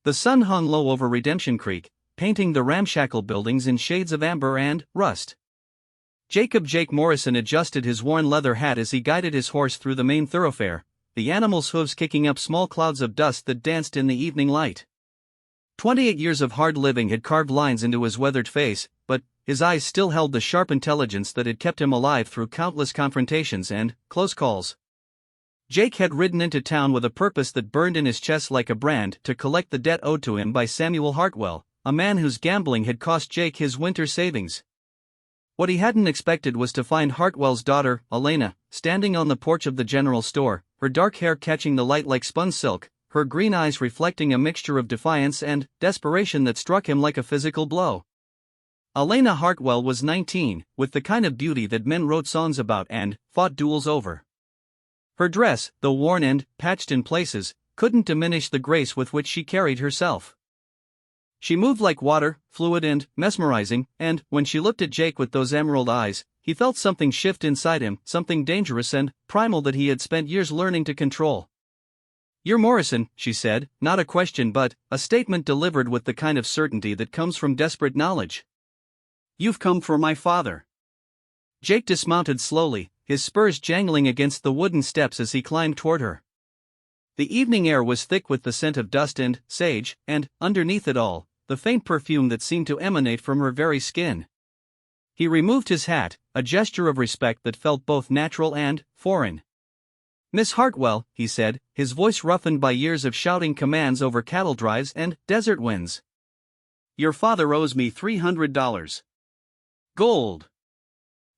The sun hung low over Redemption Creek, painting the ramshackle buildings in shades of amber and rust. Jake Morrison adjusted his worn leather hat as he guided his horse through the main thoroughfare, the animal's hooves kicking up small clouds of dust that danced in the evening light. 28 years of hard living had carved lines into his weathered face, but his eyes still held the sharp intelligence that had kept him alive through countless confrontations and close calls. Jake had ridden into town with a purpose that burned in his chest like a brand: to collect the debt owed to him by Samuel Hartwell, a man whose gambling had cost Jake his winter savings. What he hadn't expected was to find Hartwell's daughter, Elena, standing on the porch of the general store, her dark hair catching the light like spun silk, her green eyes reflecting a mixture of defiance and desperation that struck him like a physical blow. Elena Hartwell was 19, with the kind of beauty that men wrote songs about and fought duels over. Her dress, though worn and patched in places, couldn't diminish the grace with which she carried herself. She moved like water, fluid and mesmerizing, and when she looked at Jake with those emerald eyes, he felt something shift inside him, something dangerous and primal that he had spent years learning to control. "You're Morrison," she said, not a question but a statement delivered with the kind of certainty that comes from desperate knowledge. "You've come for my father." Jake dismounted slowly, his spurs jangling against the wooden steps as he climbed toward her. The evening air was thick with the scent of dust and sage, and, underneath it all, the faint perfume that seemed to emanate from her very skin. He removed his hat, a gesture of respect that felt both natural and foreign. "Miss Hartwell," he said, his voice roughened by years of shouting commands over cattle drives and desert winds. "Your father owes me $300. Gold."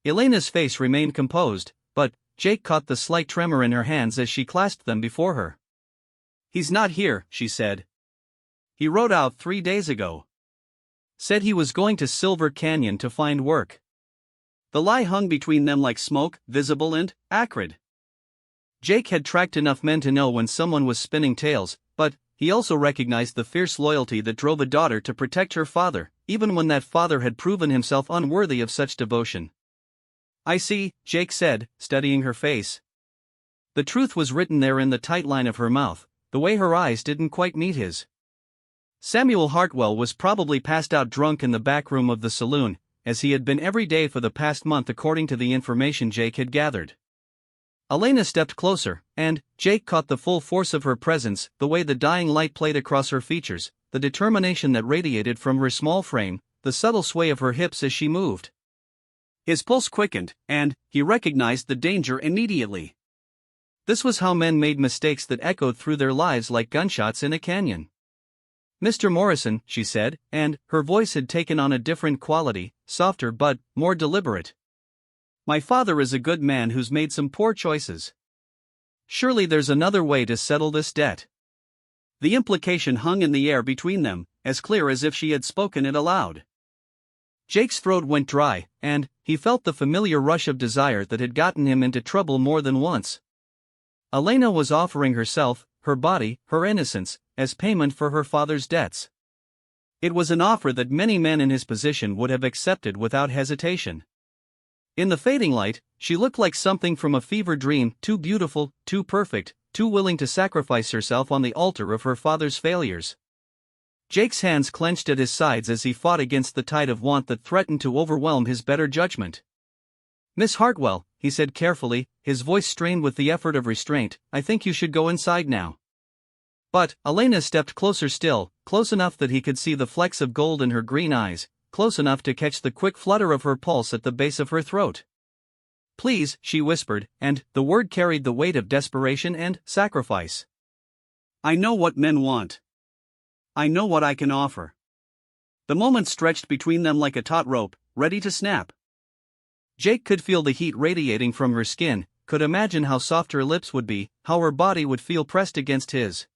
Elena's face remained composed, but Jake caught the slight tremor in her hands as she clasped them before her. "He's not here," she said. "He rode out 3 days ago. Said he was going to Silver Canyon to find work." The lie hung between them like smoke, visible and acrid. Jake had tracked enough men to know when someone was spinning tales, but he also recognized the fierce loyalty that drove a daughter to protect her father, even when that father had proven himself unworthy of such devotion. "I see," Jake said, studying her face. The truth was written there in the tight line of her mouth, the way her eyes didn't quite meet his. Samuel Hartwell was probably passed out drunk in the back room of the saloon, as he had been every day for the past month according to the information Jake had gathered. Elena stepped closer, and Jake caught the full force of her presence, the way the dying light played across her features, the determination that radiated from her small frame, the subtle sway of her hips as she moved. His pulse quickened, and he recognized the danger immediately. This was how men made mistakes that echoed through their lives like gunshots in a canyon. "Mr. Morrison," she said, and her voice had taken on a different quality, softer but more deliberate. "My father is a good man who's made some poor choices. Surely there's another way to settle this debt." The implication hung in the air between them, as clear as if she had spoken it aloud. Jake's throat went dry, and he felt the familiar rush of desire that had gotten him into trouble more than once. Elena was offering herself, her body, her innocence, as payment for her father's debts. It was an offer that many men in his position would have accepted without hesitation. In the fading light, she looked like something from a fever dream, too beautiful, too perfect, too willing to sacrifice herself on the altar of her father's failures. Jake's hands clenched at his sides as he fought against the tide of want that threatened to overwhelm his better judgment. "Miss Hartwell," he said carefully, his voice strained with the effort of restraint, "I think you should go inside now." But Elena stepped closer still, close enough that he could see the flecks of gold in her green eyes, close enough to catch the quick flutter of her pulse at the base of her throat. "Please," she whispered, and the word carried the weight of desperation and sacrifice. "I know what men want. I know what I can offer." The moment stretched between them like a taut rope, ready to snap. Jake could feel the heat radiating from her skin, could imagine how soft her lips would be, how her body would feel pressed against his.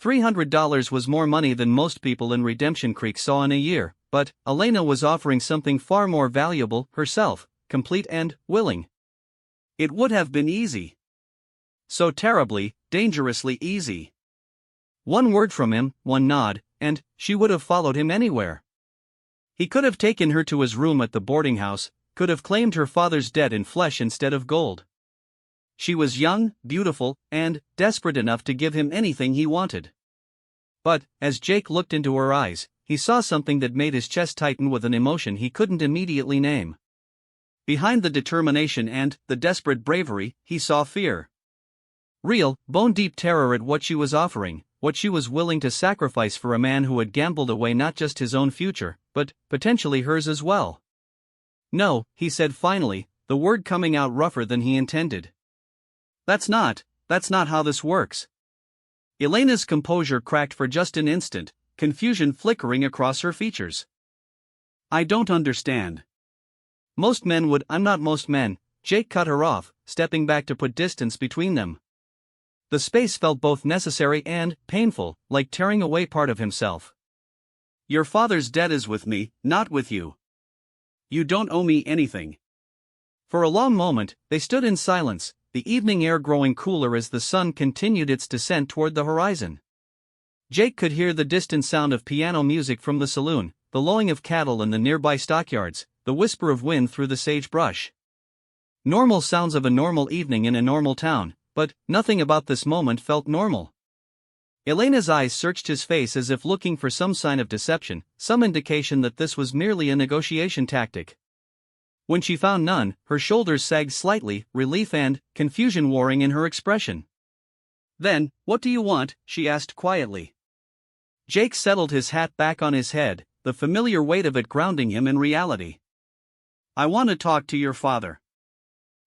$300 was more money than most people in Redemption Creek saw in a year, but Elena was offering something far more valuable, herself, complete and willing. It would have been easy. So terribly, dangerously easy. One word from him, one nod, and she would have followed him anywhere. He could have taken her to his room at the boarding house, could have claimed her father's debt in flesh instead of gold. She was young, beautiful, and desperate enough to give him anything he wanted. But, as Jake looked into her eyes, he saw something that made his chest tighten with an emotion he couldn't immediately name. Behind the determination and the desperate bravery, he saw fear. Real, bone-deep terror at what she was offering, what she was willing to sacrifice for a man who had gambled away not just his own future, but potentially hers as well. "No," he said finally, the word coming out rougher than he intended. That's not how this works." Elena's composure cracked for just an instant, confusion flickering across her features. "I don't understand." "Most men would." "I'm not most men," Jake cut her off, stepping back to put distance between them. The space felt both necessary and painful, like tearing away part of himself. "Your father's debt is with me, not with you. You don't owe me anything." For a long moment, they stood in silence, the evening air growing cooler as the sun continued its descent toward the horizon. Jake could hear the distant sound of piano music from the saloon, the lowing of cattle in the nearby stockyards, the whisper of wind through the sagebrush. Normal sounds of a normal evening in a normal town, but nothing about this moment felt normal. Elena's eyes searched his face as if looking for some sign of deception, some indication that this was merely a negotiation tactic. When she found none, her shoulders sagged slightly, relief and confusion warring in her expression. "Then, what do you want?" she asked quietly. Jake settled his hat back on his head, the familiar weight of it grounding him in reality. "I want to talk to your father.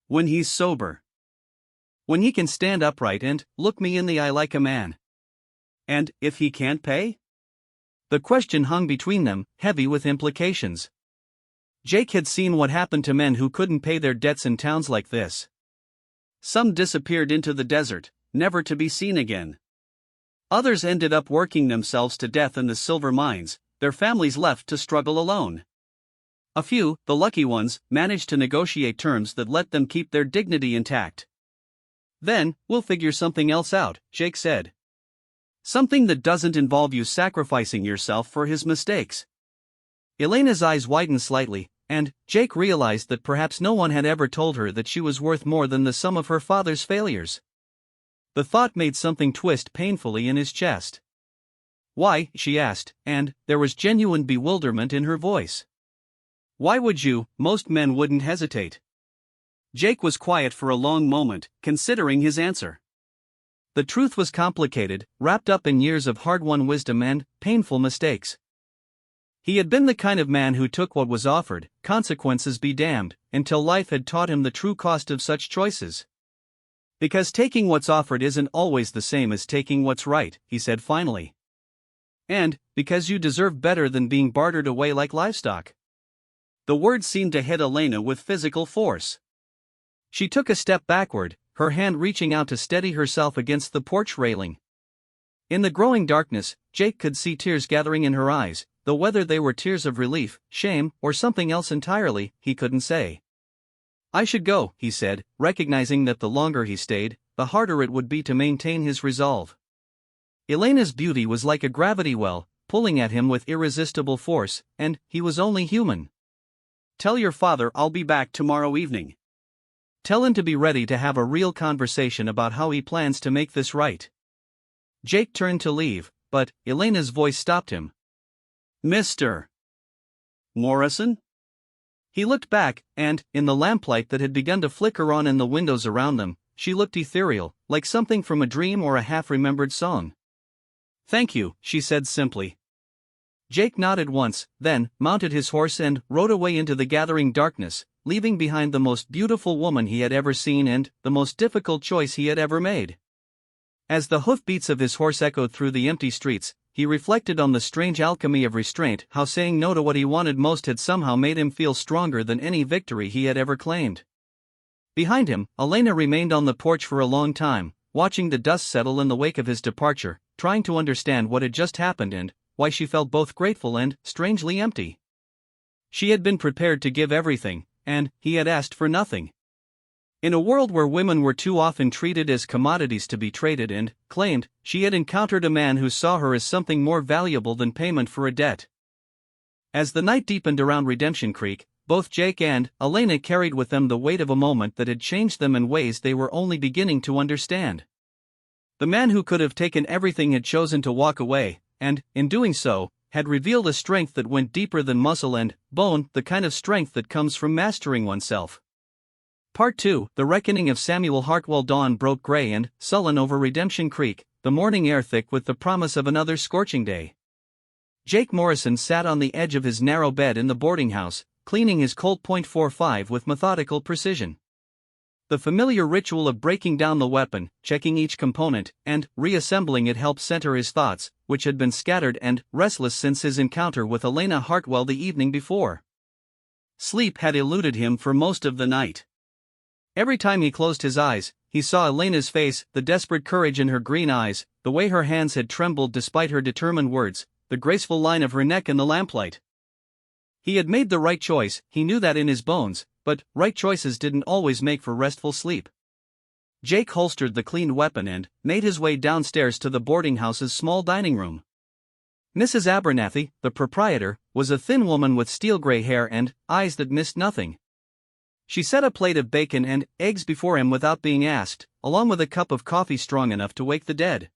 When he's sober. When he can stand upright and look me in the eye like a man. And if he can't pay?" The question hung between them, heavy with implications. Jake had seen what happened to men who couldn't pay their debts in towns like this. Some disappeared into the desert, never to be seen again. Others ended up working themselves to death in the silver mines, their families left to struggle alone. A few, the lucky ones, managed to negotiate terms that let them keep their dignity intact. "Then, we'll figure something else out," Jake said. "Something that doesn't involve you sacrificing yourself for his mistakes." Elena's eyes widened slightly, and Jake realized that perhaps no one had ever told her that she was worth more than the sum of her father's failures. The thought made something twist painfully in his chest. "Why?" she asked, and there was genuine bewilderment in her voice. "Why would you? Most men wouldn't hesitate." Jake was quiet for a long moment, considering his answer. The truth was complicated, wrapped up in years of hard-won wisdom and painful mistakes. He had been the kind of man who took what was offered, consequences be damned, until life had taught him the true cost of such choices. "Because taking what's offered isn't always the same as taking what's right," he said finally. "And because you deserve better than being bartered away like livestock." The words seemed to hit Elena with physical force. She took a step backward, her hand reaching out to steady herself against the porch railing. In the growing darkness, Jake could see tears gathering in her eyes, though whether they were tears of relief, shame, or something else entirely, he couldn't say. "I should go," he said, recognizing that the longer he stayed, the harder it would be to maintain his resolve. Elena's beauty was like a gravity well, pulling at him with irresistible force, and he was only human. "Tell your father I'll be back tomorrow evening. Tell him to be ready to have a real conversation about how he plans to make this right." Jake turned to leave, but Elena's voice stopped him. "Mr. Morrison?" He looked back, and, in the lamplight that had begun to flicker on in the windows around them, she looked ethereal, like something from a dream or a half-remembered song. "Thank you," she said simply. Jake nodded once, then mounted his horse and rode away into the gathering darkness, leaving behind the most beautiful woman he had ever seen and the most difficult choice he had ever made. As the hoofbeats of his horse echoed through the empty streets, he reflected on the strange alchemy of restraint, how saying no to what he wanted most had somehow made him feel stronger than any victory he had ever claimed. Behind him, Elena remained on the porch for a long time, watching the dust settle in the wake of his departure, trying to understand what had just happened and why she felt both grateful and strangely empty. She had been prepared to give everything, and he had asked for nothing. In a world where women were too often treated as commodities to be traded and claimed, she had encountered a man who saw her as something more valuable than payment for a debt. As the night deepened around Redemption Creek, both Jake and Elena carried with them the weight of a moment that had changed them in ways they were only beginning to understand. The man who could have taken everything had chosen to walk away, and, in doing so, had revealed a strength that went deeper than muscle and bone, the kind of strength that comes from mastering oneself. Part 2, The Reckoning of Samuel Hartwell. Dawn broke gray and sullen over Redemption Creek, the morning air thick with the promise of another scorching day. Jake Morrison sat on the edge of his narrow bed in the boarding house, cleaning his Colt .45 with methodical precision. The familiar ritual of breaking down the weapon, checking each component, and reassembling it helped center his thoughts, which had been scattered and restless since his encounter with Elena Hartwell the evening before. Sleep had eluded him for most of the night. Every time he closed his eyes, he saw Elena's face, the desperate courage in her green eyes, the way her hands had trembled despite her determined words, the graceful line of her neck in the lamplight. He had made the right choice, he knew that in his bones, but right choices didn't always make for restful sleep. Jake holstered the cleaned weapon and made his way downstairs to the boarding house's small dining room. Mrs. Abernathy, the proprietor, was a thin woman with steel-gray hair and eyes that missed nothing. She set a plate of bacon and eggs before him without being asked, along with a cup of coffee strong enough to wake the dead.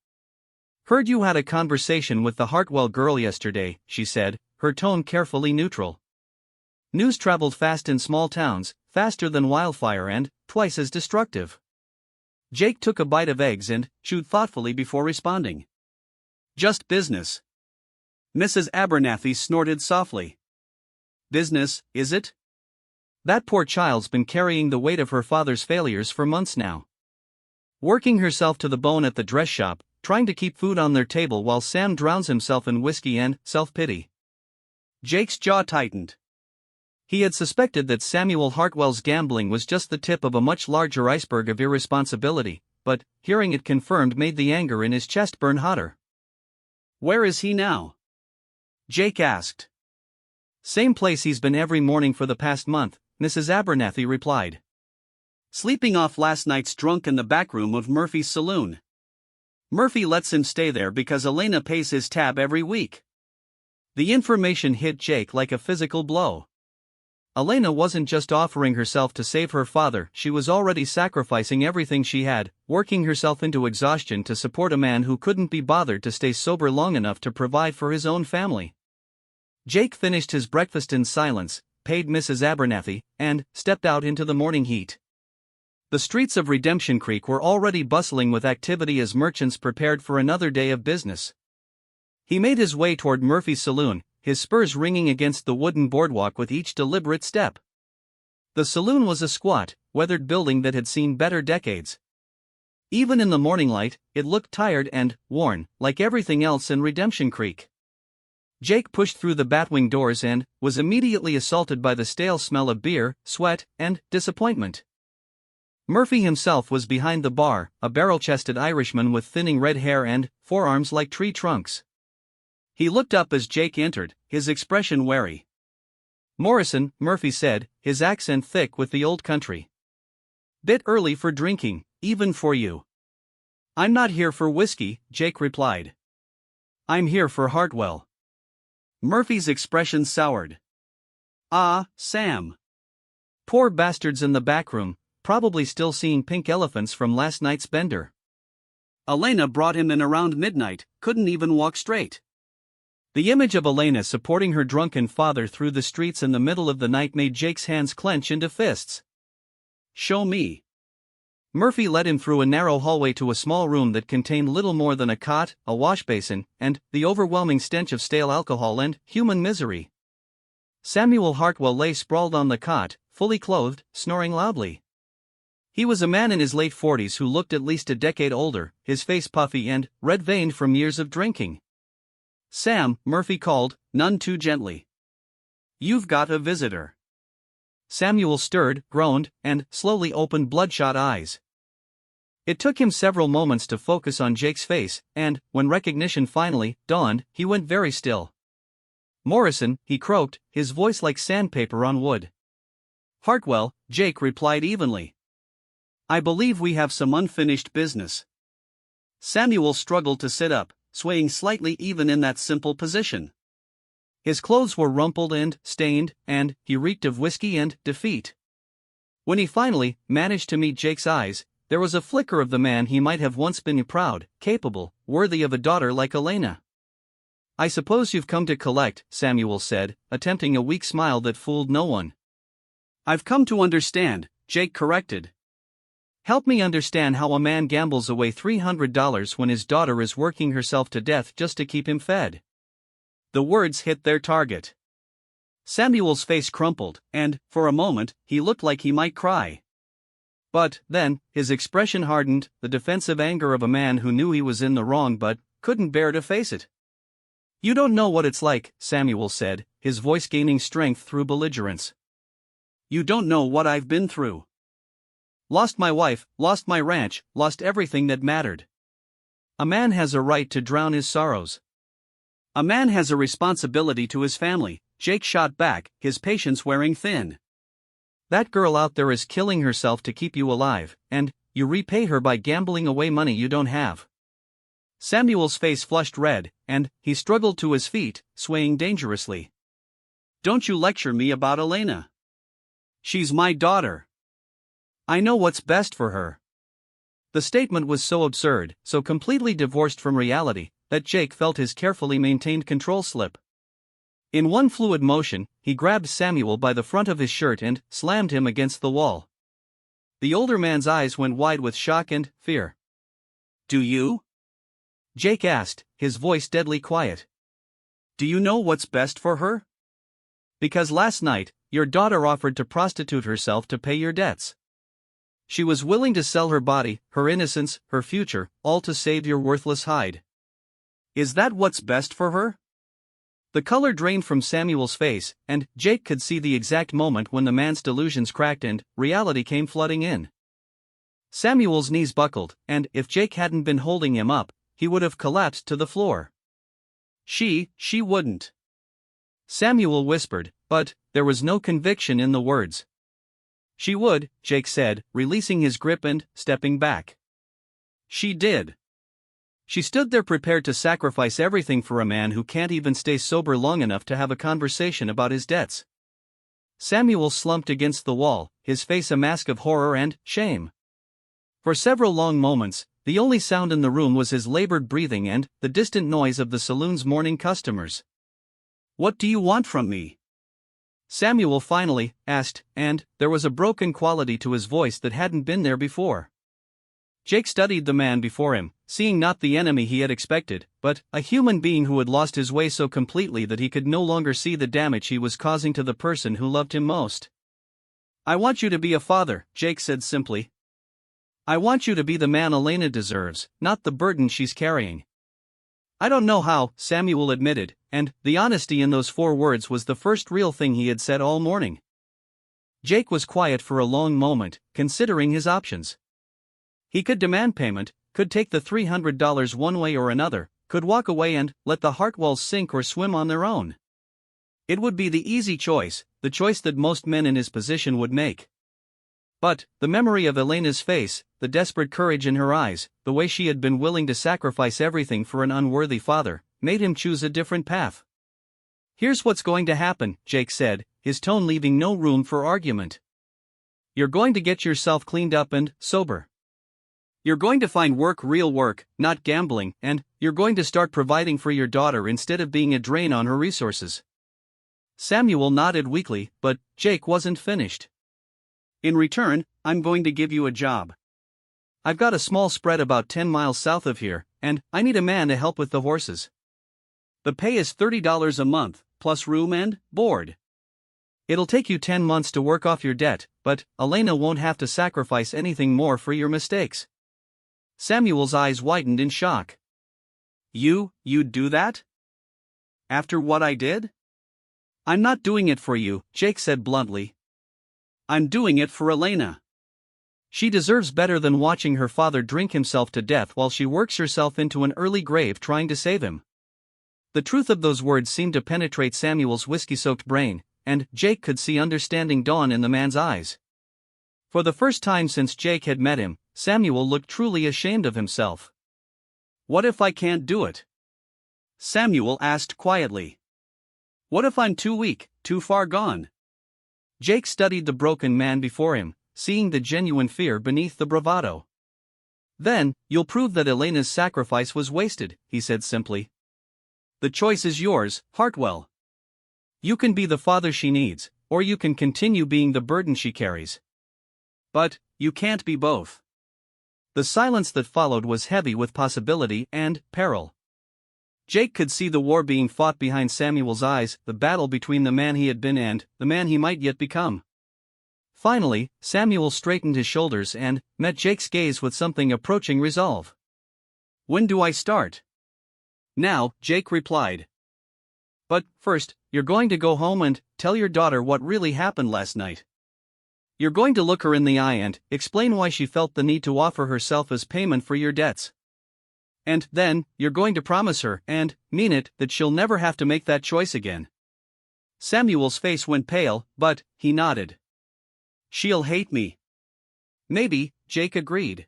"Heard you had a conversation with the Hartwell girl yesterday," she said, her tone carefully neutral. News traveled fast in small towns, faster than wildfire and twice as destructive. Jake took a bite of eggs and chewed thoughtfully before responding. "Just business." Mrs. Abernathy snorted softly. "Business, is it? That poor child's been carrying the weight of her father's failures for months now. Working herself to the bone at the dress shop, trying to keep food on their table while Sam drowns himself in whiskey and self-pity." Jake's jaw tightened. He had suspected that Samuel Hartwell's gambling was just the tip of a much larger iceberg of irresponsibility, but hearing it confirmed made the anger in his chest burn hotter. "Where is he now?" Jake asked. "Same place he's been every morning for the past month," Mrs. Abernathy replied. "Sleeping off last night's drunk in the back room of Murphy's saloon. Murphy lets him stay there because Elena pays his tab every week." The information hit Jake like a physical blow. Elena wasn't just offering herself to save her father, she was already sacrificing everything she had, working herself into exhaustion to support a man who couldn't be bothered to stay sober long enough to provide for his own family. Jake finished his breakfast in silence, paid Mrs. Abernathy, and stepped out into the morning heat. The streets of Redemption Creek were already bustling with activity as merchants prepared for another day of business. He made his way toward Murphy's saloon, his spurs ringing against the wooden boardwalk with each deliberate step. The saloon was a squat, weathered building that had seen better decades. Even in the morning light, it looked tired and worn, like everything else in Redemption Creek. Jake pushed through the batwing doors and was immediately assaulted by the stale smell of beer, sweat, and disappointment. Murphy himself was behind the bar, a barrel-chested Irishman with thinning red hair and forearms like tree trunks. He looked up as Jake entered, his expression wary. "Morrison," Murphy said, his accent thick with the old country. "Bit early for drinking, even for you." "I'm not here for whiskey," Jake replied. "I'm here for Hartwell." Murphy's expression soured. "Ah, Sam. Poor bastards in the back room, probably still seeing pink elephants from last night's bender. Elena brought him in around midnight, couldn't even walk straight." The image of Elena supporting her drunken father through the streets in the middle of the night made Jake's hands clench into fists. "Show me." Murphy led him through a narrow hallway to a small room that contained little more than a cot, a washbasin, and the overwhelming stench of stale alcohol and human misery. Samuel Hartwell lay sprawled on the cot, fully clothed, snoring loudly. He was a man in his late 40s who looked at least a decade older, his face puffy and red-veined from years of drinking. "Sam," Murphy called, none too gently. "You've got a visitor." Samuel stirred, groaned, and slowly opened bloodshot eyes. It took him several moments to focus on Jake's face, and, when recognition finally dawned, he went very still. "Morrison," he croaked, his voice like sandpaper on wood. "Hartwell," Jake replied evenly. "I believe we have some unfinished business." Samuel struggled to sit up, swaying slightly even in that simple position. His clothes were rumpled and stained, and he reeked of whiskey and defeat. When he finally managed to meet Jake's eyes, there was a flicker of the man he might have once been, proud, capable, worthy of a daughter like Elena. I suppose you've come to collect, Samuel said, attempting a weak smile that fooled no one. I've come to understand, Jake corrected. Help me understand how a man gambles away $300 when his daughter is working herself to death just to keep him fed. The words hit their target. Samuel's face crumpled, and, for a moment, he looked like he might cry. But, then, his expression hardened, the defensive anger of a man who knew he was in the wrong but couldn't bear to face it. You don't know what it's like, Samuel said, his voice gaining strength through belligerence. You don't know what I've been through. Lost my wife, lost my ranch, lost everything that mattered. A man has a right to drown his sorrows. A man has a responsibility to his family, Jake shot back, his patience wearing thin. That girl out there is killing herself to keep you alive, and you repay her by gambling away money you don't have. Samuel's face flushed red, and he struggled to his feet, swaying dangerously. Don't you lecture me about Elena. She's my daughter. I know what's best for her. The statement was so absurd, so completely divorced from reality, that Jake felt his carefully maintained control slip. In one fluid motion, he grabbed Samuel by the front of his shirt and slammed him against the wall. The older man's eyes went wide with shock and fear. Do you? Jake asked, his voice deadly quiet. Do you know what's best for her? Because last night, your daughter offered to prostitute herself to pay your debts. She was willing to sell her body, her innocence, her future, all to save your worthless hide. Is that what's best for her? The color drained from Samuel's face, and Jake could see the exact moment when the man's delusions cracked and reality came flooding in. Samuel's knees buckled, and if Jake hadn't been holding him up, he would have collapsed to the floor. She wouldn't. Samuel whispered, but there was no conviction in the words. She would, Jake said, releasing his grip and stepping back. She did. She stood there prepared to sacrifice everything for a man who can't even stay sober long enough to have a conversation about his debts. Samuel slumped against the wall, his face a mask of horror and shame. For several long moments, the only sound in the room was his labored breathing and the distant noise of the saloon's morning customers. What do you want from me? Samuel finally asked, and there was a broken quality to his voice that hadn't been there before. Jake studied the man before him, seeing not the enemy he had expected, but a human being who had lost his way so completely that he could no longer see the damage he was causing to the person who loved him most. I want you to be a father, Jake said simply. I want you to be the man Elena deserves, not the burden she's carrying. I don't know how, Samuel admitted, and the honesty in those 4 words was the first real thing he had said all morning. Jake was quiet for a long moment, considering his options. He could demand payment, could take the $300 one way or another, could walk away and let the Hartwells sink or swim on their own. It would be the easy choice, the choice that most men in his position would make. But the memory of Elena's face, the desperate courage in her eyes, the way she had been willing to sacrifice everything for an unworthy father, made him choose a different path. Here's what's going to happen, Jake said, his tone leaving no room for argument. You're going to get yourself cleaned up and sober. You're going to find work, real work, not gambling, and you're going to start providing for your daughter instead of being a drain on her resources. Samuel nodded weakly, but Jake wasn't finished. In return, I'm going to give you a job. I've got a small spread about 10 miles south of here, and I need a man to help with the horses. The pay is $30 a month, plus room and board. It'll take you 10 months to work off your debt, but Elena won't have to sacrifice anything more for your mistakes. Samuel's eyes widened in shock. You'd do that? After what I did? I'm not doing it for you, Jake said bluntly. I'm doing it for Elena. She deserves better than watching her father drink himself to death while she works herself into an early grave trying to save him. The truth of those words seemed to penetrate Samuel's whiskey-soaked brain, and Jake could see understanding dawn in the man's eyes. For the first time since Jake had met him, Samuel looked truly ashamed of himself. What if I can't do it? Samuel asked quietly. What if I'm too weak, too far gone? Jake studied the broken man before him, seeing the genuine fear beneath the bravado. Then, you'll prove that Elena's sacrifice was wasted, he said simply. The choice is yours, Hartwell. You can be the father she needs, or you can continue being the burden she carries. But, you can't be both. The silence that followed was heavy with possibility and peril. Jake could see the war being fought behind Samuel's eyes, the battle between the man he had been and the man he might yet become. Finally, Samuel straightened his shoulders and met Jake's gaze with something approaching resolve. When do I start? Now, Jake replied. But, first, you're going to go home and tell your daughter what really happened last night. You're going to look her in the eye and explain why she felt the need to offer herself as payment for your debts. And then, you're going to promise her, and mean it, that she'll never have to make that choice again. Samuel's face went pale, but he nodded. She'll hate me. Maybe, Jake agreed.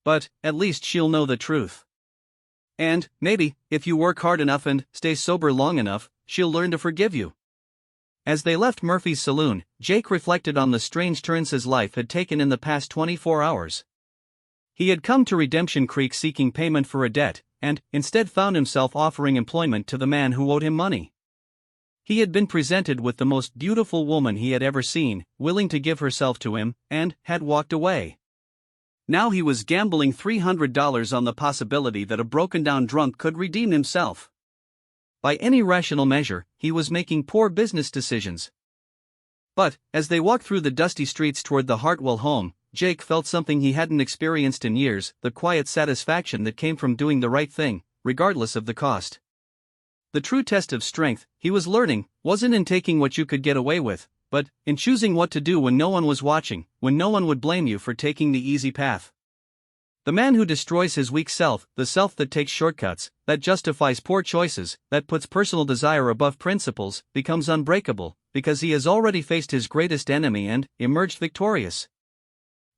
But, at least she'll know the truth. And, maybe, if you work hard enough and stay sober long enough, she'll learn to forgive you. As they left Murphy's saloon, Jake reflected on the strange turns his life had taken in the past 24 hours. He had come to Redemption Creek seeking payment for a debt, and instead found himself offering employment to the man who owed him money. He had been presented with the most beautiful woman he had ever seen, willing to give herself to him, and had walked away. Now he was gambling $300 on the possibility that a broken-down drunk could redeem himself. By any rational measure, he was making poor business decisions. But, as they walked through the dusty streets toward the Hartwell home, Jake felt something he hadn't experienced in years, the quiet satisfaction that came from doing the right thing, regardless of the cost. The true test of strength, he was learning, wasn't in taking what you could get away with, but in choosing what to do when no one was watching, when no one would blame you for taking the easy path. The man who destroys his weak self, the self that takes shortcuts, that justifies poor choices, that puts personal desire above principles, becomes unbreakable, because he has already faced his greatest enemy and emerged victorious.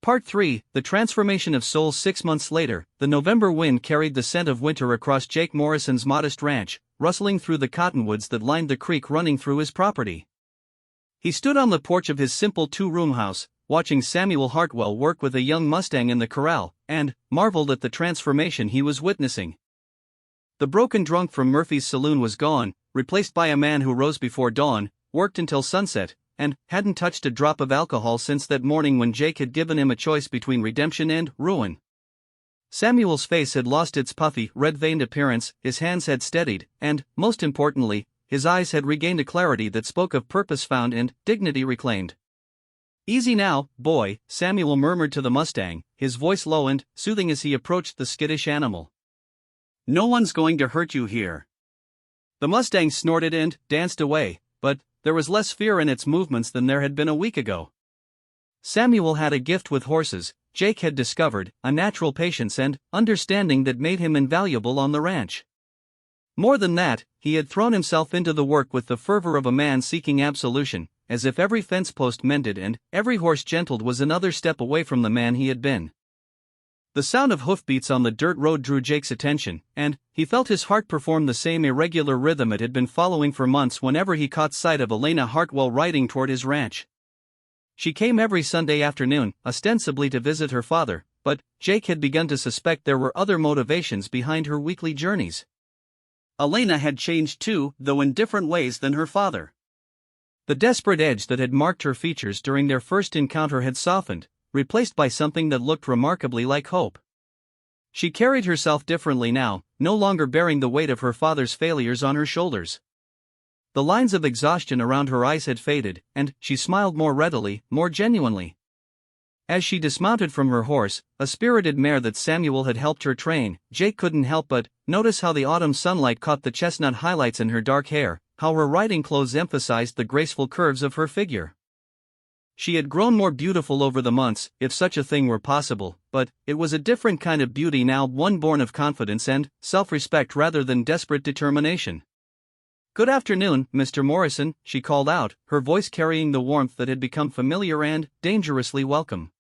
Part 3, The Transformation of Souls. 6 months later, the November wind carried the scent of winter across Jake Morrison's modest ranch, rustling through the cottonwoods that lined the creek running through his property. He stood on the porch of his simple two-room house, watching Samuel Hartwell work with a young Mustang in the corral, and marveled at the transformation he was witnessing. The broken drunk from Murphy's saloon was gone, replaced by a man who rose before dawn, worked until sunset, and hadn't touched a drop of alcohol since that morning when Jake had given him a choice between redemption and ruin. Samuel's face had lost its puffy, red-veined appearance, his hands had steadied, and, most importantly, his eyes had regained a clarity that spoke of purpose found and dignity reclaimed. "Easy now, boy," Samuel murmured to the Mustang, his voice low and soothing as he approached the skittish animal. "No one's going to hurt you here." The Mustang snorted and danced away, but there was less fear in its movements than there had been a week ago. Samuel had a gift with horses, Jake had discovered, a natural patience and understanding that made him invaluable on the ranch. More than that, he had thrown himself into the work with the fervor of a man seeking absolution, as if every fence post mended and every horse gentled was another step away from the man he had been. The sound of hoofbeats on the dirt road drew Jake's attention, and he felt his heart perform the same irregular rhythm it had been following for months whenever he caught sight of Elena Hartwell riding toward his ranch. She came every Sunday afternoon, ostensibly to visit her father, but Jake had begun to suspect there were other motivations behind her weekly journeys. Elena had changed too, though in different ways than her father. The desperate edge that had marked her features during their first encounter had softened, replaced by something that looked remarkably like hope. She carried herself differently now, no longer bearing the weight of her father's failures on her shoulders. The lines of exhaustion around her eyes had faded, and she smiled more readily, more genuinely. As she dismounted from her horse, a spirited mare that Samuel had helped her train, Jake couldn't help but notice how the autumn sunlight caught the chestnut highlights in her dark hair, how her riding clothes emphasized the graceful curves of her figure. She had grown more beautiful over the months, if such a thing were possible, but it was a different kind of beauty now, one born of confidence and self-respect rather than desperate determination. "Good afternoon, Mr. Morrison," she called out, her voice carrying the warmth that had become familiar and dangerously welcome.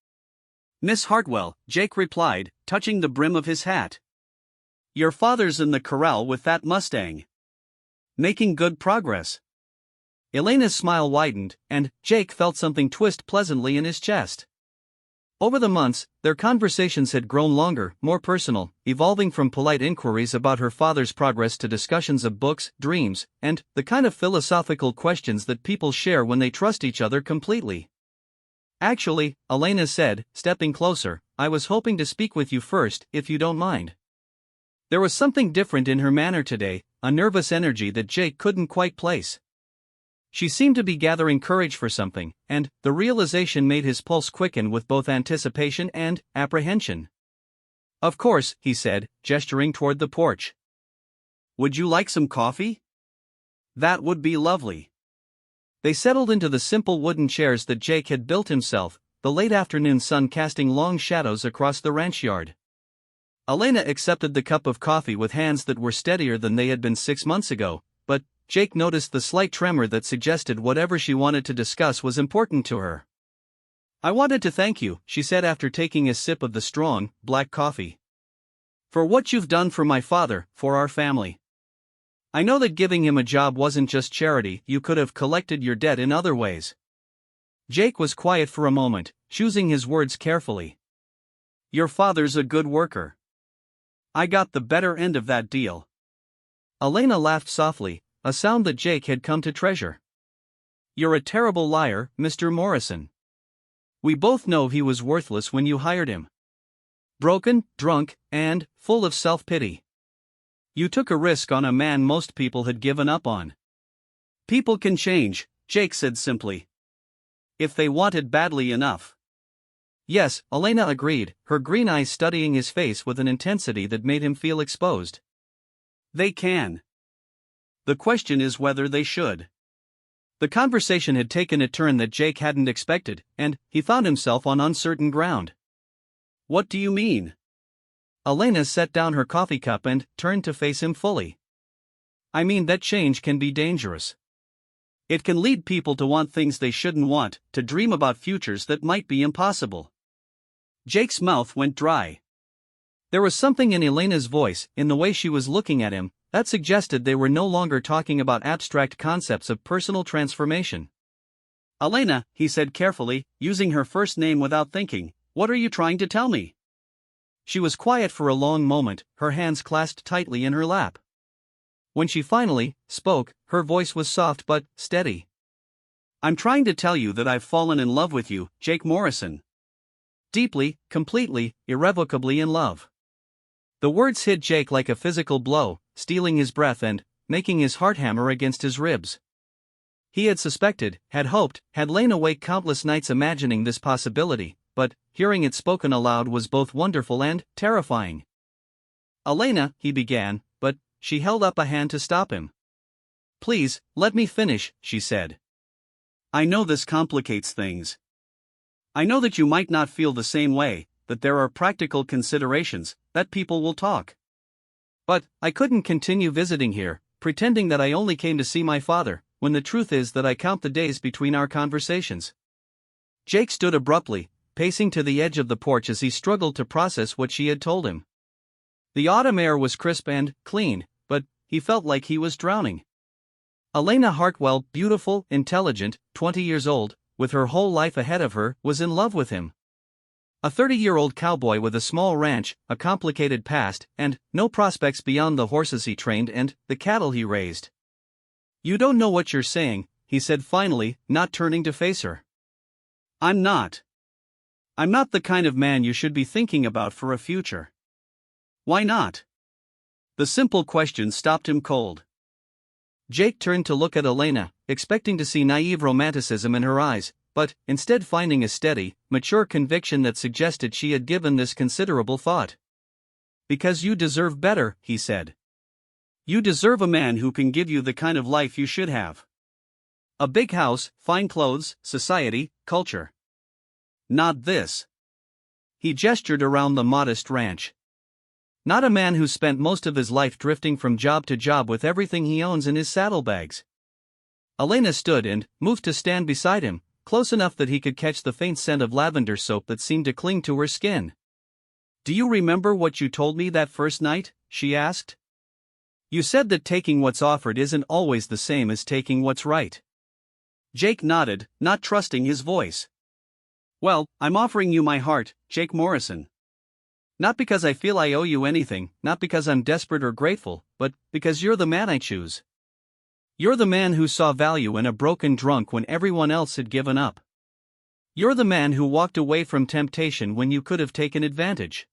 "Miss Hartwell," Jake replied, touching the brim of his hat. "Your father's in the corral with that Mustang. Making good progress." Elena's smile widened, and Jake felt something twist pleasantly in his chest. Over the months, their conversations had grown longer, more personal, evolving from polite inquiries about her father's progress to discussions of books, dreams, and the kind of philosophical questions that people share when they trust each other completely. "Actually," Elena said, stepping closer, "I was hoping to speak with you first, if you don't mind." There was something different in her manner today, a nervous energy that Jake couldn't quite place. She seemed to be gathering courage for something, and the realization made his pulse quicken with both anticipation and apprehension. "Of course," he said, gesturing toward the porch. "Would you like some coffee?" "That would be lovely." They settled into the simple wooden chairs that Jake had built himself, the late afternoon sun casting long shadows across the ranch yard. Elena accepted the cup of coffee with hands that were steadier than they had been 6 months ago, but Jake noticed the slight tremor that suggested whatever she wanted to discuss was important to her. "I wanted to thank you," she said after taking a sip of the strong, black coffee, "for what you've done for my father, for our family. I know that giving him a job wasn't just charity, you could have collected your debt in other ways." Jake was quiet for a moment, choosing his words carefully. "Your father's a good worker. I got the better end of that deal." Elena laughed softly, a sound that Jake had come to treasure. "You're a terrible liar, Mr. Morrison. We both know he was worthless when you hired him. Broken, drunk, and full of self-pity. You took a risk on a man most people had given up on." "People can change," Jake said simply. "If they want it badly enough." "Yes," Elena agreed, her green eyes studying his face with an intensity that made him feel exposed. "They can. The question is whether they should." The conversation had taken a turn that Jake hadn't expected, and he found himself on uncertain ground. "What do you mean?" Elena set down her coffee cup and turned to face him fully. "I mean that change can be dangerous. It can lead people to want things they shouldn't want, to dream about futures that might be impossible." Jake's mouth went dry. There was something in Elena's voice, in the way she was looking at him, that suggested they were no longer talking about abstract concepts of personal transformation. "Elena," he said carefully, using her first name without thinking, "what are you trying to tell me?" She was quiet for a long moment, her hands clasped tightly in her lap. When she finally spoke, her voice was soft but steady. "I'm trying to tell you that I've fallen in love with you, Jake Morrison. Deeply, completely, irrevocably in love." The words hit Jake like a physical blow, stealing his breath and making his heart hammer against his ribs. He had suspected, had hoped, had lain awake countless nights imagining this possibility, but hearing it spoken aloud was both wonderful and terrifying. "Elena," he began, but she held up a hand to stop him. "Please, let me finish," she said. "I know this complicates things. I know that you might not feel the same way, that there are practical considerations, that people will talk. But I couldn't continue visiting here, pretending that I only came to see my father, when the truth is that I count the days between our conversations." Jake stood abruptly, pacing to the edge of the porch as he struggled to process what she had told him. The autumn air was crisp and clean, but he felt like he was drowning. Elena Hartwell, beautiful, intelligent, 20 years old, with her whole life ahead of her, was in love with him. A 30-year-old cowboy with a small ranch, a complicated past, and no prospects beyond the horses he trained and the cattle he raised. "You don't know what you're saying," he said finally, not turning to face her. I'm not the kind of man you should be thinking about for a future." "Why not?" The simple question stopped him cold. Jake turned to look at Elena, expecting to see naive romanticism in her eyes, but instead finding a steady, mature conviction that suggested she had given this considerable thought. "Because you deserve better," he said. "You deserve a man who can give you the kind of life you should have. A big house, fine clothes, society, culture. Not this." He gestured around the modest ranch. "Not a man who spent most of his life drifting from job to job with everything he owns in his saddlebags." Elena stood and moved to stand beside him, close enough that he could catch the faint scent of lavender soap that seemed to cling to her skin. "Do you remember what you told me that first night?" she asked. "You said that taking what's offered isn't always the same as taking what's right." Jake nodded, not trusting his voice. Well, I'm offering you my heart, Jake Morrison. Not because I feel I owe you anything, not because I'm desperate or grateful, but because you're the man I choose. You're the man who saw value in a broken drunk when everyone else had given up. You're the man who walked away from temptation when you could have taken advantage.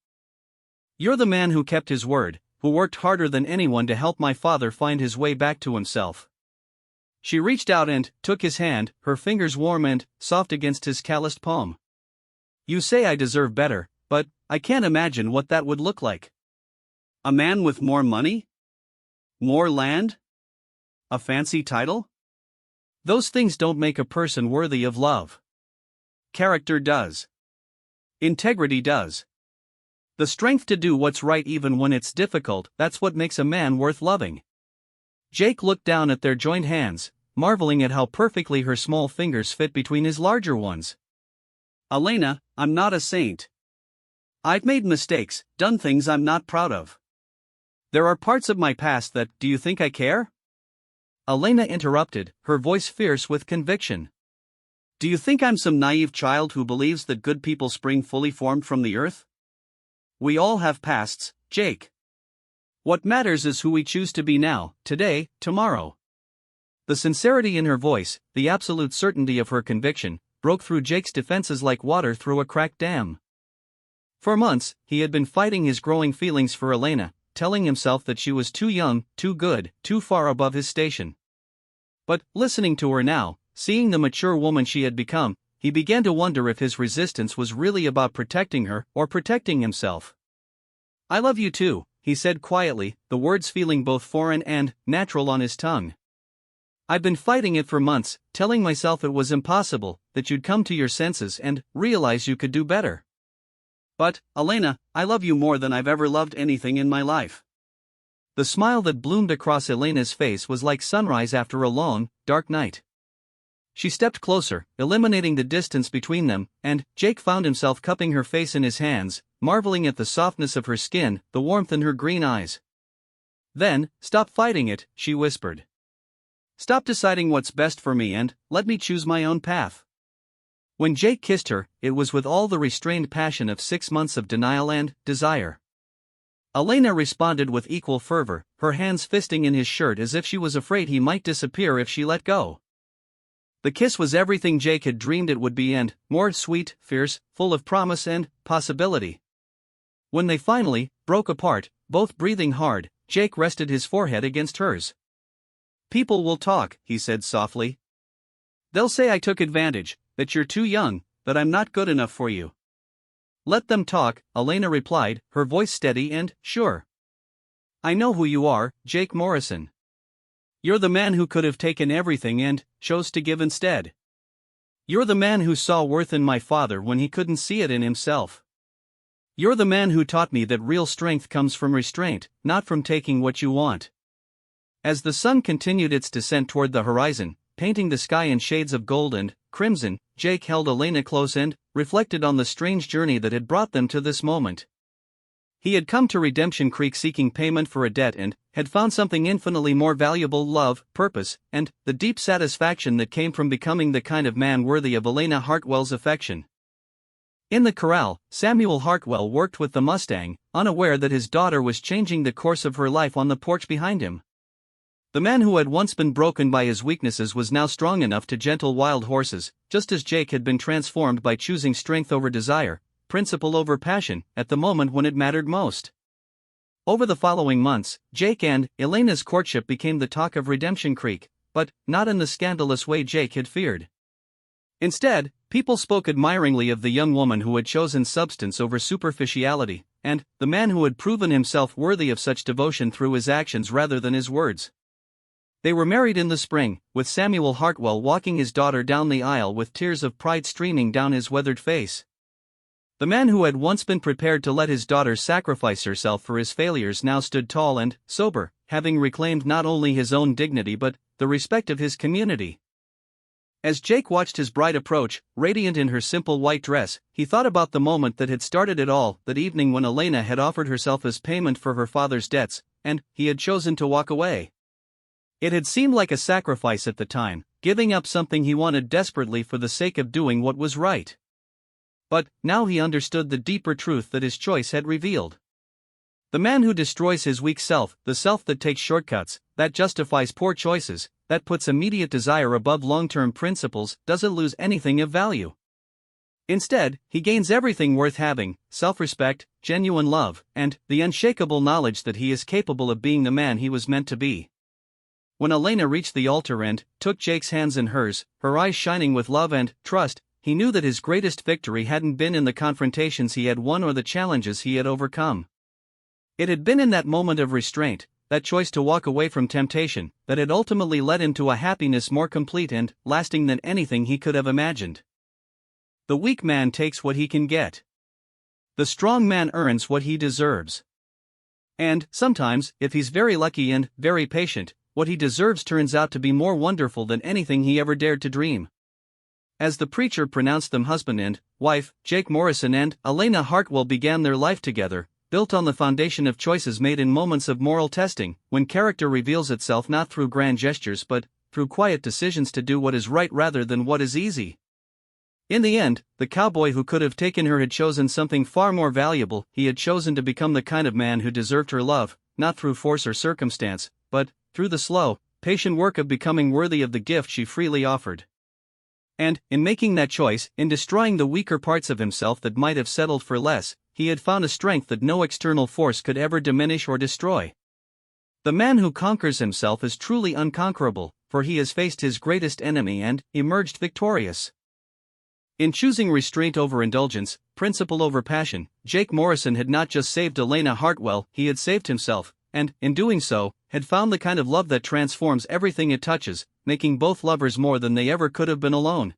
You're the man who kept his word, who worked harder than anyone to help my father find his way back to himself. She reached out and took his hand, her fingers warm and soft against his calloused palm. You say I deserve better, but I can't imagine what that would look like. A man with more money? More land? A fancy title? Those things don't make a person worthy of love. Character does. Integrity does. The strength to do what's right even when it's difficult, that's what makes a man worth loving. Jake looked down at their joined hands, marveling at how perfectly her small fingers fit between his larger ones. Elena, I'm not a saint. I've made mistakes, done things I'm not proud of. There are parts of my past that, do you think I care? Elena interrupted, her voice fierce with conviction. Do you think I'm some naive child who believes that good people spring fully formed from the earth? We all have pasts, Jake. What matters is who we choose to be now, today, tomorrow. The sincerity in her voice, the absolute certainty of her conviction, broke through Jake's defenses like water through a cracked dam. For months, he had been fighting his growing feelings for Elena, telling himself that she was too young, too good, too far above his station. But, listening to her now, seeing the mature woman she had become, he began to wonder if his resistance was really about protecting her or protecting himself. I love you too, he said quietly, the words feeling both foreign and natural on his tongue. I've been fighting it for months, telling myself it was impossible, that you'd come to your senses and realize you could do better. But, Elena, I love you more than I've ever loved anything in my life. The smile that bloomed across Elena's face was like sunrise after a long, dark night. She stepped closer, eliminating the distance between them, and Jake found himself cupping her face in his hands, marveling at the softness of her skin, the warmth in her green eyes. Then, stop fighting it, she whispered. Stop deciding what's best for me and let me choose my own path. When Jake kissed her, it was with all the restrained passion of 6 months of denial and desire. Elena responded with equal fervor, her hands fisting in his shirt as if she was afraid he might disappear if she let go. The kiss was everything Jake had dreamed it would be and more sweet, fierce, full of promise and possibility. When they finally broke apart, both breathing hard, Jake rested his forehead against hers. People will talk, he said softly. They'll say I took advantage, that you're too young, that I'm not good enough for you. Let them talk, Elena replied, her voice steady and sure. I know who you are, Jake Morrison. You're the man who could have taken everything and chose to give instead. You're the man who saw worth in my father when he couldn't see it in himself. You're the man who taught me that real strength comes from restraint, not from taking what you want. As the sun continued its descent toward the horizon, painting the sky in shades of gold and crimson, Jake held Elena close and reflected on the strange journey that had brought them to this moment. He had come to Redemption Creek seeking payment for a debt and had found something infinitely more valuable: love, purpose, and the deep satisfaction that came from becoming the kind of man worthy of Elena Hartwell's affection. In the corral, Samuel Hartwell worked with the Mustang, unaware that his daughter was changing the course of her life on the porch behind him. The man who had once been broken by his weaknesses was now strong enough to gentle wild horses, just as Jake had been transformed by choosing strength over desire, principle over passion, at the moment when it mattered most. Over the following months, Jake and Elena's courtship became the talk of Redemption Creek, but not in the scandalous way Jake had feared. Instead, people spoke admiringly of the young woman who had chosen substance over superficiality, and the man who had proven himself worthy of such devotion through his actions rather than his words. They were married in the spring, with Samuel Hartwell walking his daughter down the aisle with tears of pride streaming down his weathered face. The man who had once been prepared to let his daughter sacrifice herself for his failures now stood tall and sober, having reclaimed not only his own dignity but the respect of his community. As Jake watched his bride approach, radiant in her simple white dress, he thought about the moment that had started it all, that evening when Elena had offered herself as payment for her father's debts, and he had chosen to walk away. It had seemed like a sacrifice at the time, giving up something he wanted desperately for the sake of doing what was right. But now he understood the deeper truth that his choice had revealed. The man who destroys his weak self, the self that takes shortcuts, that justifies poor choices, that puts immediate desire above long-term principles, doesn't lose anything of value. Instead, he gains everything worth having: self-respect, genuine love, and the unshakable knowledge that he is capable of being the man he was meant to be. When Elena reached the altar and took Jake's hands in hers, her eyes shining with love and trust, he knew that his greatest victory hadn't been in the confrontations he had won or the challenges he had overcome. It had been in that moment of restraint, that choice to walk away from temptation, that had ultimately led him to a happiness more complete and lasting than anything he could have imagined. The weak man takes what he can get. The strong man earns what he deserves. And, sometimes, if he's very lucky and very patient, what he deserves turns out to be more wonderful than anything he ever dared to dream. As the preacher pronounced them husband and wife, Jake Morrison and Elena Hartwell began their life together, built on the foundation of choices made in moments of moral testing, when character reveals itself not through grand gestures but through quiet decisions to do what is right rather than what is easy. In the end, the cowboy who could have taken her had chosen something far more valuable. He had chosen to become the kind of man who deserved her love, not through force or circumstance, but through the slow, patient work of becoming worthy of the gift she freely offered. And, in making that choice, in destroying the weaker parts of himself that might have settled for less, he had found a strength that no external force could ever diminish or destroy. The man who conquers himself is truly unconquerable, for he has faced his greatest enemy and emerged victorious. In choosing restraint over indulgence, principle over passion, Jake Morrison had not just saved Elena Hartwell, he had saved himself, and, in doing so, had found the kind of love that transforms everything it touches, making both lovers more than they ever could have been alone.